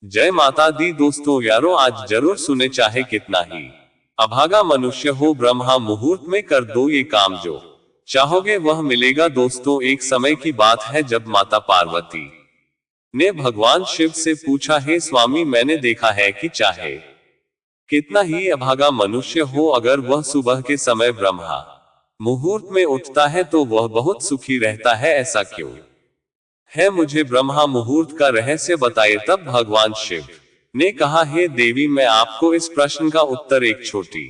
जय माता दी दोस्तों यारो, आज जरूर सुने चाहे कितना ही अभागा मनुष्य हो, ब्रह्मा मुहूर्त में कर दो ये काम जो चाहोगे वह मिलेगा। दोस्तों, एक समय की बात है जब माता पार्वती ने भगवान शिव से पूछा, हे स्वामी, मैंने देखा है कि चाहे कितना ही अभागा मनुष्य हो, अगर वह सुबह के समय ब्रह्मा मुहूर्त में उठता है तो वह बहुत सुखी रहता है। ऐसा क्यों है, मुझे ब्रह्मा मुहूर्त का रहस्य बताइए। तब भगवान शिव ने कहा, हे देवी, मैं आपको इस प्रश्न का उत्तर एक छोटी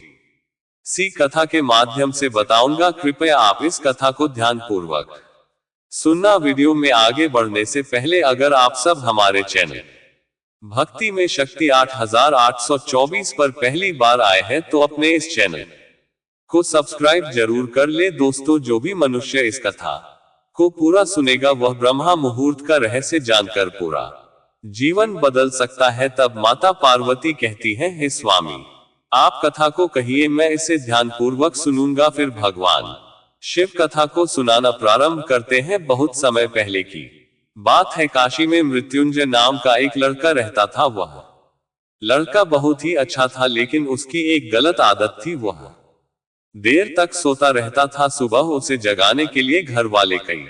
सी कथा के माध्यम से बताऊंगा। कृपया आप इस कथा को ध्यान पूर्वक सुनना। वीडियो में आगे बढ़ने से पहले अगर आप सब हमारे चैनल भक्ति में शक्ति 8824 पर पहली बार आए हैं तो अपने इस चैनल को सब्सक्राइब जरूर कर ले। दोस्तों, जो भी मनुष्य इस कथा को पूरा सुनेगा वह ब्रह्मा मुहूर्त का रहस्य जानकर पूरा जीवन बदल सकता है। तब माता पार्वती कहती हैं, हे स्वामी, आप कथा को कहिए, मैं इसे ध्यान पूर्वक सुनूंगा। फिर भगवान शिव कथा को सुनाना प्रारंभ करते हैं। बहुत समय पहले की बात है, काशी में मृत्युंजय नाम का एक लड़का रहता था। वह लड़का बहुत ही अच्छा था, लेकिन उसकी एक गलत आदत थी, वह देर तक सोता रहता था। सुबह उसे जगाने के लिए घर वाले कई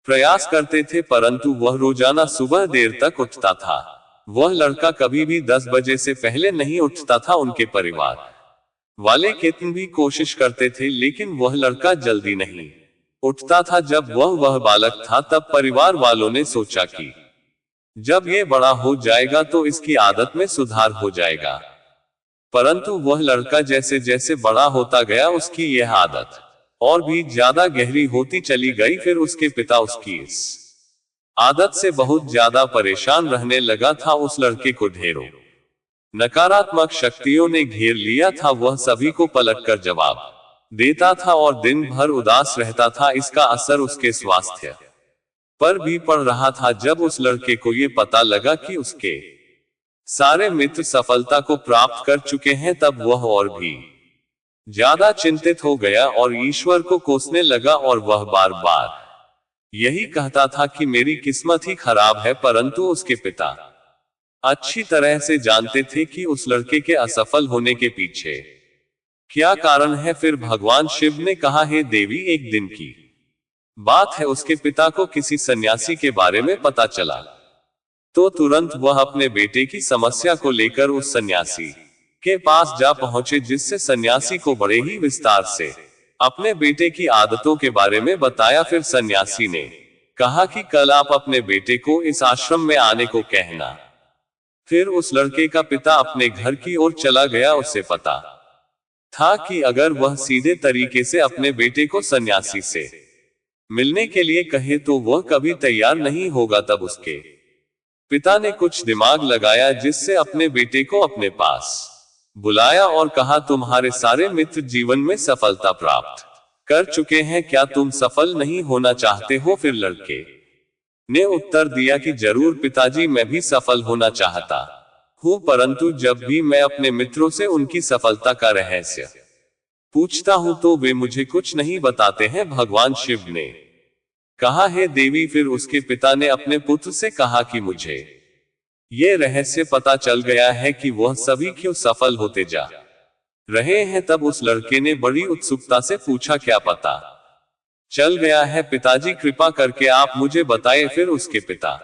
प्रयास करते थे, परंतु वह रोजाना सुबह देर तक उठता था। वह लड़का कभी भी 10 बजे से पहले नहीं उठता था। उनके परिवार वाले कितनी भी कोशिश करते थे, लेकिन वह लड़का जल्दी नहीं उठता था। जब वह बालक था तब परिवार वालों ने सोचा कि जब ये बड़ा हो जाएगा तो इसकी आदत में सुधार हो जाएगा। परंतु वह लड़का जैसे जैसे बड़ा होता गया, उसकी यह आदत और भी ज्यादा गहरी होती चली गई। फिर उसके पिता उसकी इस आदत से बहुत ज्यादा परेशान रहने लगा था। उस लड़के को ढेरों नकारात्मक शक्तियों ने घेर लिया था। वह सभी को पलटकर जवाब देता था और दिन भर उदास रहता था। इसका असर उसके स्वास्थ्य पर भी पड़ रहा था। जब उस लड़के को ये पता लगा कि उसके सारे मित्र सफलता को प्राप्त कर चुके हैं, तब वह और भी ज्यादा चिंतित हो गया और ईश्वर को कोसने लगा। और वह बार बार यही कहता था कि मेरी किस्मत ही खराब है। परंतु उसके पिता अच्छी तरह से जानते थे कि उस लड़के के असफल होने के पीछे क्या कारण है। फिर भगवान शिव ने कहा, हे देवी, एक दिन की बात है, उसके पिता को किसी सन्यासी के बारे में पता चला तो तुरंत वह अपने बेटे की समस्या को लेकर उस सन्यासी के पास जा पहुंचे, जिससे सन्यासी को बड़े ही विस्तार से अपने बेटे की आदतों के बारे में बताया। फिर सन्यासी ने कहा कि कल आप अपने बेटे को इस आश्रम में आने को कहना। फिर उस लड़के का पिता अपने घर की ओर चला गया। उसे पता था कि अगर वह सीधे तरीके से अपने बेटे को सन्यासी से मिलने के लिए कहे तो वह कभी तैयार नहीं होगा। तब उसके पिता ने कुछ दिमाग लगाया, जिससे अपने बेटे को अपने पास बुलाया और कहा, तुम्हारे सारे मित्र जीवन में सफलता प्राप्त कर चुके हैं, क्या तुम सफल नहीं होना चाहते हो? फिर लड़के ने उत्तर दिया कि जरूर पिताजी, मैं भी सफल होना चाहता हूँ, परंतु जब भी मैं अपने मित्रों से उनकी सफलता का रहस्य पूछता हूँ तो वे मुझे कुछ नहीं बताते हैं। भगवान शिव ने कहा, हे देवी, फिर उसके पिता ने अपने पुत्र से कहा कि मुझे ये रहस्य पता चल गया है कि वह सभी क्यों सफल होते जा रहे हैं। तब उस लड़के ने बड़ी उत्सुकता से पूछा, क्या पता चल गया है पिताजी? कृपा करके आप मुझे बताएं। फिर उसके पिता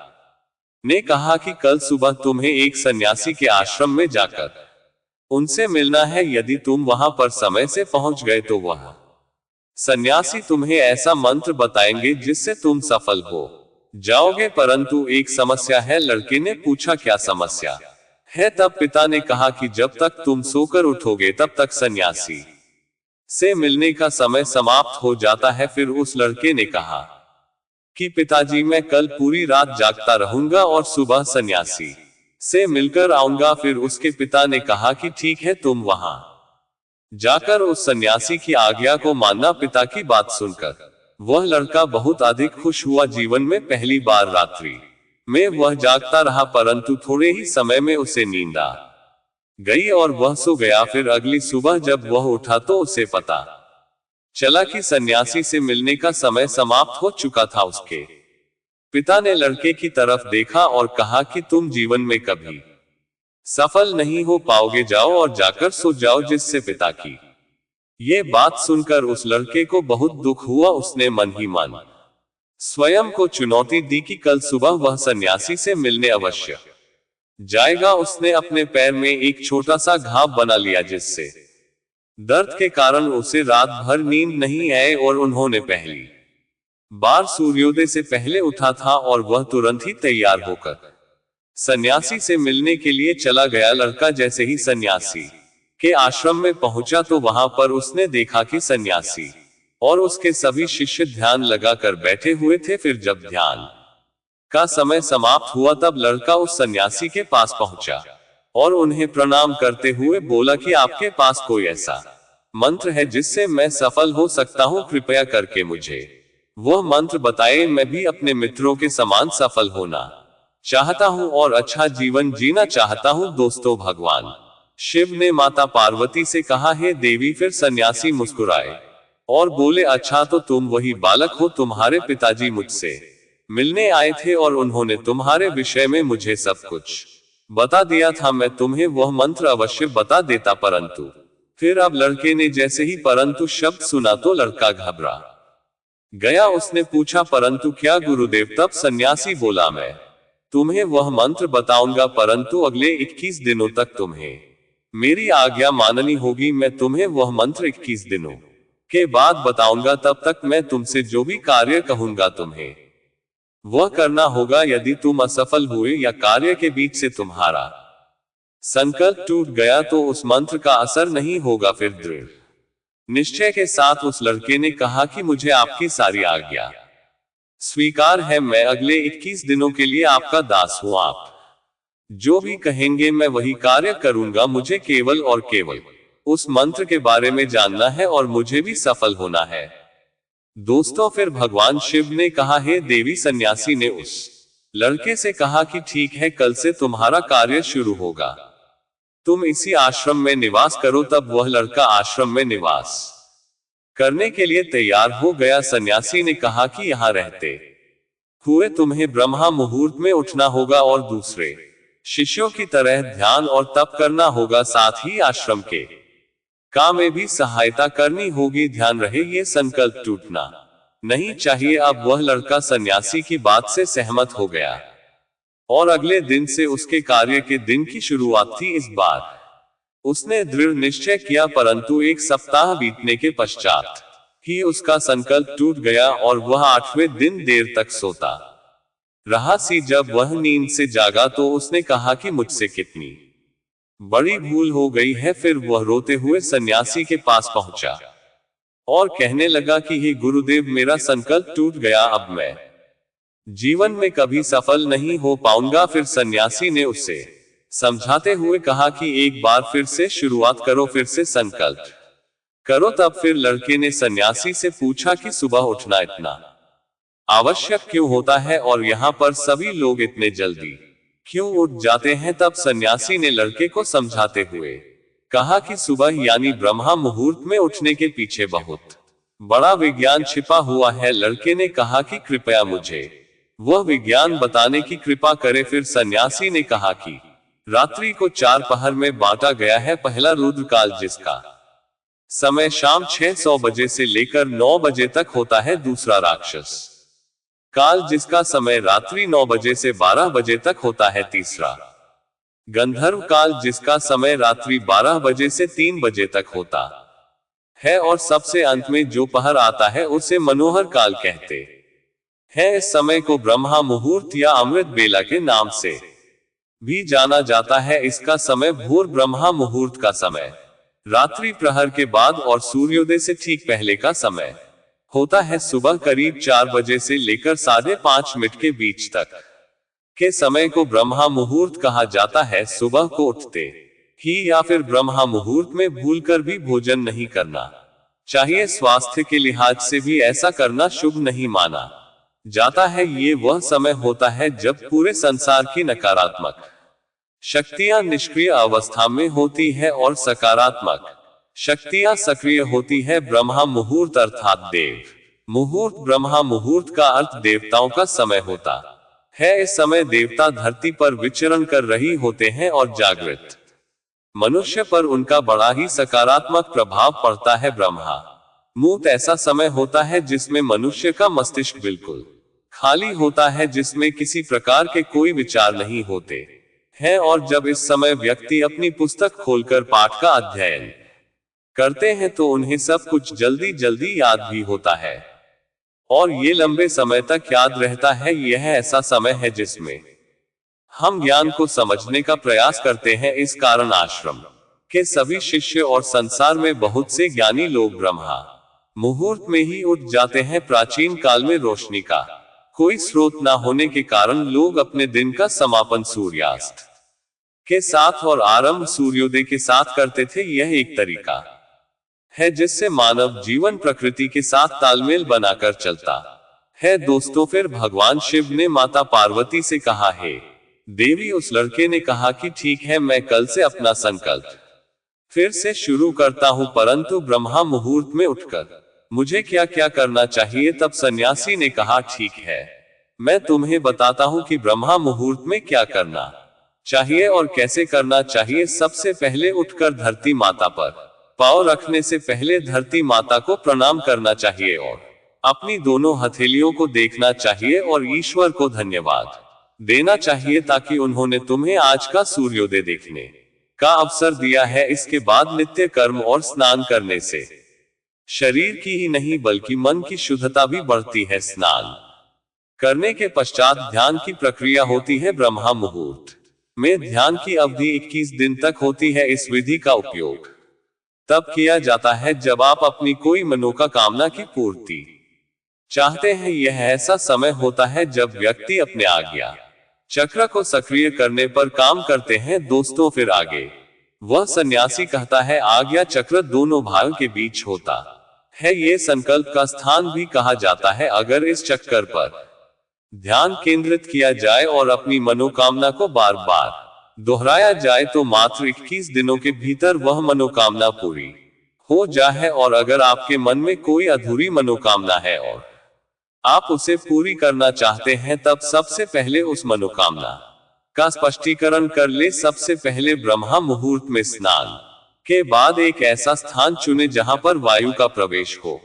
ने कहा कि कल सुबह तुम्हें एक सन्यासी के आश्रम में जाकर उनसे मिलना है। यदि तुम वहां पर समय से पहुंच गए तो वह सन्यासी तुम्हें ऐसा मंत्र बताएंगे जिससे तुम सफल हो जाओगे। परंतु एक समस्या है। लड़के ने पूछा, क्या समस्या है? तब पिता ने कहा कि जब तक तुम सोकर उठोगे तब तक सन्यासी से मिलने का समय समाप्त हो जाता है। फिर उस लड़के ने कहा कि पिताजी, मैं कल पूरी रात जागता रहूंगा और सुबह सन्यासी से मिलकर आऊंगा। फिर उसके पिता ने कहा कि ठीक है, तुम वहां जाकर उस सन्यासी की आज्ञा को मानना। पिता की बात सुनकर वह लड़का बहुत अधिक खुश हुआ। जीवन में पहली बार रात्रि में वह जागता रहा, परंतु थोड़े ही समय में उसे नींद आ गई और वह सो गया। फिर अगली सुबह जब वह उठा तो उसे पता चला कि सन्यासी से मिलने का समय समाप्त हो चुका था। उसके पिता ने लड़के की तरफ देखा और कहा कि तुम जीवन में कभी सफल नहीं हो पाओगे, जाओ और जाकर सो जाओ। जिससे पिता की ये बात सुनकर उस लड़के को बहुत दुख हुआ। उसने मन ही मन स्वयं को चुनौती दी कि कल सुबह वह सन्यासी से मिलने अवश्य जाएगा। उसने अपने पैर में एक छोटा सा घाव बना लिया, जिससे दर्द के कारण उसे रात भर नींद नहीं आई और उन्होंने पहली बार सूर्योदय से पहले उठा था और वह तुरंत ही तैयार होकर सन्यासी से मिलने के लिए चला गया। लड़का जैसे ही सन्यासी के आश्रम में पहुंचा तो वहां पर उसने देखा कि सन्यासी और उसके सभी शिष्य ध्यान लगाकर बैठे हुए थे। फिर जब ध्यान का समय समाप्त हुआ तब लड़का उस सन्यासी के पास पहुंचा और उन्हें प्रणाम करते हुए बोला कि आपके पास कोई ऐसा मंत्र है जिससे मैं सफल हो सकता हूं, कृपया करके मुझे वह मंत्र बताएं। मैं भी अपने मित्रों के समान सफल होना चाहता हूं और अच्छा जीवन जीना चाहता हूं। दोस्तों, भगवान शिव ने माता पार्वती से कहा, हे देवी। फिर सन्यासी मुस्कुराए और बोले, अच्छा तो तुम वही बालक हो, तुम्हारे पिताजी मुझसे मिलने आए थे और उन्होंने तुम्हारे विषय में मुझे सब कुछ बता दिया था। मैं तुम्हें वह मंत्र अवश्य बता देता, परंतु फिर अब लड़के ने जैसे ही परंतु शब्द सुना तो लड़का घबरा गया। उसने पूछा, परंतु क्या गुरुदेव? तब सन्यासी बोला, मैं तुम्हें वह मंत्र बताऊंगा, परंतु अगले 21 दिनों तक तुम्हें मेरी आज्ञा माननी होगी। मैं तुम्हें वह मंत्र 21 दिनों के बाद बताऊंगा। तब तक मैं तुमसे जो भी कार्य कहूंगा तुम्हें वह करना होगा। यदि तुम असफल हुए या कार्य के बीच से तुम्हारा संकल्प टूट गया तो उस मंत्र का असर नहीं होगा। फिर दृढ़ निश्चय के साथ उस लड़के ने कहा कि मुझे आपकी सारी आज्ञा स्वीकार है। मैं अगले 21 दिनों के लिए आपका दास हूं। आप जो भी कहेंगे मैं वही कार्य करूंगा। मुझे केवल और केवल उस मंत्र के बारे में जानना है और मुझे भी सफल होना है। दोस्तों, फिर भगवान शिव ने कहा, हे देवी। सन्यासी ने उस लड़के से कहा कि ठीक है, कल से तुम्हारा कार्य शुरू होगा, तुम इसी आश्रम में निवास करो। तब वह लड़का आश्रम में निवास करने के लिए तैयार हो गया। सन्यासी ने कहा कि यहाँ रहते हुए तुम्हें ब्रह्मा मुहूर्त में उठना होगा और दूसरे शिष्यों की तरह ध्यान और तप करना होगा। साथ ही आश्रम के काम में भी सहायता करनी होगी। ध्यान रहे, ये संकल्प टूटना नहीं चाहिए। अब वह लड़का सन्यासी की बात से सहमत हो गया और अगले दिन से उसके कार्य के दिन की शुरुआत थी। इस बार उसने दृढ़ निश्चय किया, परंतु 1 सप्ताह बीतने के पश्चात ही उसका संकल्प टूट गया और वह 8वें दिन देर तक सोता रहा। जब वह नींद से जागा तो उसने कहा कि मुझसे कितनी बड़ी भूल हो गई है। फिर वह रोते हुए सन्यासी के पास पहुंचा और कहने लगा कि हे गुरुदेव, मेरा संकल्प टूट गया, अब मैं जीवन में कभी सफल नहीं हो पाऊंगा। फिर सन्यासी ने उसे समझाते हुए कहा कि एक बार फिर से शुरुआत करो, फिर से संकल्प करो। तब फिर लड़के ने सन्यासी से पूछा कि सुबह उठना इतना आवश्यक क्यों होता है और यहाँ पर सभी लोग इतने जल्दी क्यों उठ जाते हैं? तब सन्यासी ने लड़के को समझाते हुए कहा कि सुबह यानी ब्रह्मा मुहूर्त में उठने के पीछे बहुत बड़ा विज्ञान छिपा हुआ है। लड़के ने कहा कि कृपया मुझे वह विज्ञान बताने की कृपा करे। फिर सन्यासी ने कहा कि रात्रि को 4 पहर में बांटा गया है। पहला रुद्रकाल, जिसका समय शाम 600 बजे से लेकर 9 बजे तक होता है। दूसरा राक्षस काल, जिसका समय रात्रि 9 बजे से 12 बजे तक होता है। तीसरा गंधर्व काल, जिसका समय रात्रि 12 बजे से 3 बजे तक होता है। और सबसे अंत में जो पहर आता है उसे मनोहर काल कहते हैं। इस समय को ब्रह्मा मुहूर्त या अमृत बेला के नाम से भी जाना जाता है। इसका समय भोर ब्रह्मा मुहूर्त का समय रात्रि प्रहर के बाद और सूर्योदय से ठीक पहले का समय होता है। सुबह करीब 4 बजे से लेकर 5:30 के बीच तक के समय को ब्रह्मा मुहूर्त कहा जाता है। सुबह को उठते ही या फिर ब्रह्मा मुहूर्त में भूलकर भी भोजन नहीं करना चाहिए। स्वास्थ्य के लिहाज से भी ऐसा करना शुभ नहीं माना जाता है। ये वह समय होता है जब पूरे संसार की नकारात्मक शक्तियां निष्क्रिय अवस्था में होती है और सकारात्मक शक्तियां सक्रिय होती है। ब्रह्मा मुहूर्त अर्थात देव मुहूर्त ब्रह्मा मुहूर्त का अर्थ देवताओं का समय होता है। इस समय देवता धरती पर विचरण कर रही होते हैं और जागृत मनुष्य पर उनका बड़ा ही सकारात्मक प्रभाव पड़ता है। ब्रह्मा मुहूर्त ऐसा समय होता है जिसमें मनुष्य का मस्तिष्क बिल्कुल खाली होता है, जिसमें किसी प्रकार के कोई विचार नहीं होते हैं, और जब इस समय व्यक्ति अपनी पुस्तक खोलकर पाठ का अध्ययन करते हैं तो उन्हें सब कुछ जल्दी जल्दी याद भी होता है और ये लंबे समय तक याद रहता है। यह ऐसा समय है जिसमें हम ज्ञान को समझने का प्रयास करते हैं। इस कारण आश्रम के सभी शिष्य और संसार में बहुत से ज्ञानी लोग ब्रह्मा मुहूर्त में ही उठ जाते हैं। प्राचीन काल में रोशनी का कोई स्रोत न होने के कारण लोग अपने दिन का समापन सूर्यास्त के साथ और आरंभ सूर्योदय के साथ करते थे। यह एक तरीका है जिससे मानव जीवन प्रकृति के साथ तालमेल बनाकर चलता है। दोस्तों, फिर भगवान शिव ने माता पार्वती से कहा, हे देवी, उस लड़के ने कहा कि ठीक है, मैं कल से अपना संकल्प फिर से शुरू करता हूं, परंतु ब्रह्मा मुहूर्त में उठकर मुझे क्या क्या करना चाहिए। तब सन्यासी ने कहा, ठीक है, मैं तुम्हें बताता हूं कि ब्रह्मा मुहूर्त में क्या करना चाहिए और कैसे करना चाहिए। सबसे पहले उठकर धरती माता पर पांव रखने से पहले धरती माता को प्रणाम करना चाहिए और अपनी दोनों हथेलियों को देखना चाहिए और ईश्वर को धन्यवाद देना चाहिए ताकि उन्होंने तुम्हें आज का सूर्योदय देखने का अवसर दिया है। इसके बाद नित्य कर्म और स्नान करने से शरीर की ही नहीं बल्कि मन की शुद्धता भी बढ़ती है। स्नान करने के पश्चात ध्यान की प्रक्रिया होती है। ब्रह्मा मुहूर्त में ध्यान की अवधि 21 दिन तक होती है। इस विधि का उपयोग तब किया जाता है जब आप अपनी कोई मनोकामना की पूर्ति चाहते हैं। यह ऐसा समय होता है जब व्यक्ति अपने आज्ञा चक्र को सक्रिय करने पर काम करते हैं। दोस्तों, फिर आगे वह सन्यासी कहता है, आज्ञा चक्र दोनों भागों के बीच होता है। ये संकल्प का स्थान भी कहा जाता है। अगर इस चक्कर पर ध्यान केंद्रित किया जाए और अपनी मनोकामना को बार बार दोहराया जाए तो मात्र 21 दिनों के भीतर वह मनोकामना पूरी हो जाए। और अगर आपके मन में कोई अधूरी मनोकामना है और आप उसे पूरी करना चाहते हैं, तब सबसे पहले उस मनोकामना का स्पष्टीकरण कर ले। सबसे पहले ब्रह्मा मुहूर्त में स्नान के बाद एक ऐसा स्थान चुने जहां पर वायु का प्रवेश हो।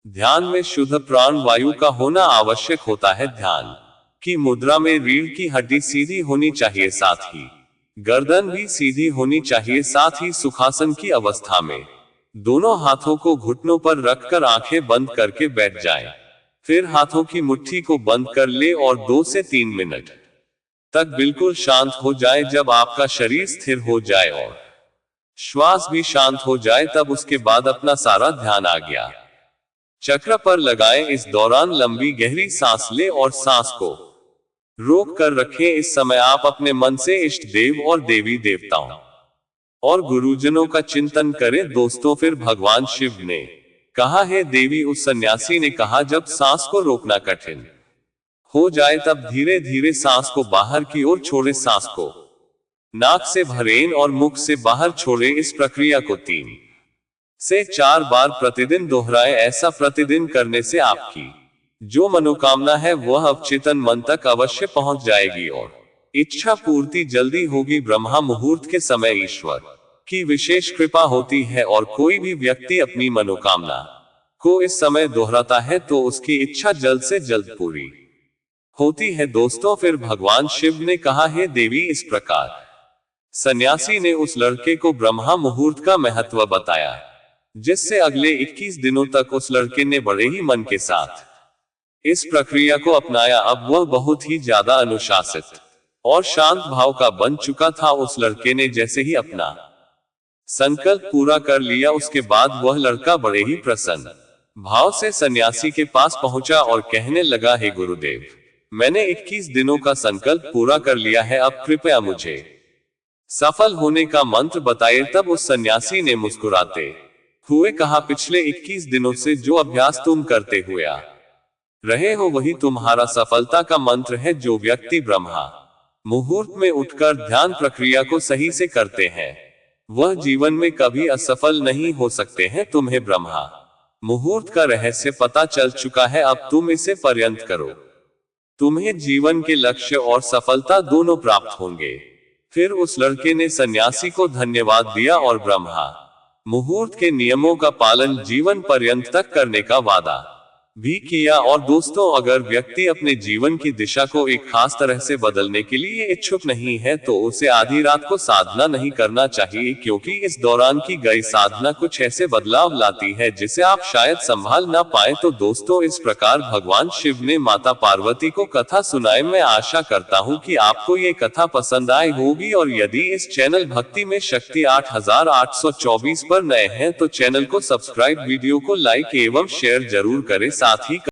ध्यान में शुद्ध प्राण वायु का होना आवश्यक होता है। ध्यान की मुद्रा में रीढ़ की हड्डी सीधी होनी चाहिए, साथ ही गर्दन भी सीधी होनी चाहिए। साथ ही सुखासन की अवस्था में दोनों हाथों को घुटनों पर रखकर आंखें बंद करके बैठ जाएं। फिर हाथों की मुट्ठी को बंद कर ले और 2 से 3 मिनट तक बिल्कुल शांत हो जाए। जब आपका शरीर स्थिर हो जाए और श्वास भी शांत हो जाए, तब उसके बाद अपना सारा ध्यान आज्ञा चक्र पर लगाएं। इस दौरान लंबी गहरी सांस ले और सांस को रोक कर रखें। इस समय आप अपने मन से इष्ट देव और देवी देवताओं और गुरुजनों का चिंतन करें। दोस्तों, फिर भगवान शिव ने कहा, है देवी, उस सन्यासी ने कहा, जब सांस को रोकना कठिन हो जाए तब धीरे धीरे सांस को बाहर की ओर छोड़े। सांस को नाक से भरें और मुख से बाहर छोड़े। इस प्रक्रिया को 3 से 4 बार प्रतिदिन दोहराएं। ऐसा प्रतिदिन करने से आपकी जो मनोकामना है वह अवचेतन मन तक अवश्य पहुंच जाएगी और इच्छा पूर्ति जल्दी होगी। ब्रह्मा मुहूर्त के समय ईश्वर की विशेष कृपा होती है और कोई भी व्यक्ति अपनी मनोकामना को इस समय दोहराता है तो उसकी इच्छा जल्द से जल्द पूरी होती है। दोस्तों, फिर भगवान शिव ने कहा, है देवी, इस प्रकार सन्यासी ने उस लड़के को ब्रह्मा मुहूर्त का महत्व बताया, जिससे अगले 21 दिनों तक उस लड़के ने बड़े ही मन के साथ इस प्रक्रिया को अपनाया। अब वह बहुत ही ज्यादा अनुशासित और शांत भाव का बन चुका था। उस लड़के ने जैसे ही अपना संकल्प पूरा कर लिया, उसके बाद वह लड़का बड़े ही प्रसन्न भाव से सन्यासी के पास पहुंचा और कहने लगा, हे गुरुदेव, मैंने 21 दिनों का संकल्प पूरा कर लिया है, अब कृपया मुझे सफल होने का मंत्र बताइए। तब उस सन्यासी ने मुस्कुराते हुए कहा, पिछले 21 दिनों से जो अभ्यास तुम करते हुए आ रहे हो वही तुम्हारा सफलता का मंत्र है। जो व्यक्ति ब्रह्मा मुहूर्त में उठकर ध्यान प्रक्रिया को सही से करते हैं वह जीवन में कभी असफल नहीं हो सकते हैं। तुम्हें ब्रह्मा मुहूर्त का रहस्य पता चल चुका है, अब तुम इसे पर्यंत करो। तुम्हें जीवन के लक्ष्य और सफलता दोनों प्राप्त होंगे। फिर उस लड़के ने सन्यासी को धन्यवाद दिया और ब्रह्मा मुहूर्त के नियमों का पालन जीवन पर्यंत तक करने का वादा भी किया। और दोस्तों, अगर व्यक्ति अपने जीवन की दिशा को एक खास तरह से बदलने के लिए इच्छुक नहीं है तो उसे आधी रात को साधना नहीं करना चाहिए, क्योंकि इस दौरान की गई साधना कुछ ऐसे बदलाव लाती है जिसे आप शायद संभाल ना पाए। तो दोस्तों, इस प्रकार भगवान शिव ने माता पार्वती को कथा सुनाई। मैं आशा करता हूँ कि आपको ये कथा पसंद आई होगी, और यदि इस चैनल भक्ति में शक्ति 8824 पर नए हैं तो चैनल को सब्सक्राइब, वीडियो को लाइक एवं शेयर जरूर करें। साथ ही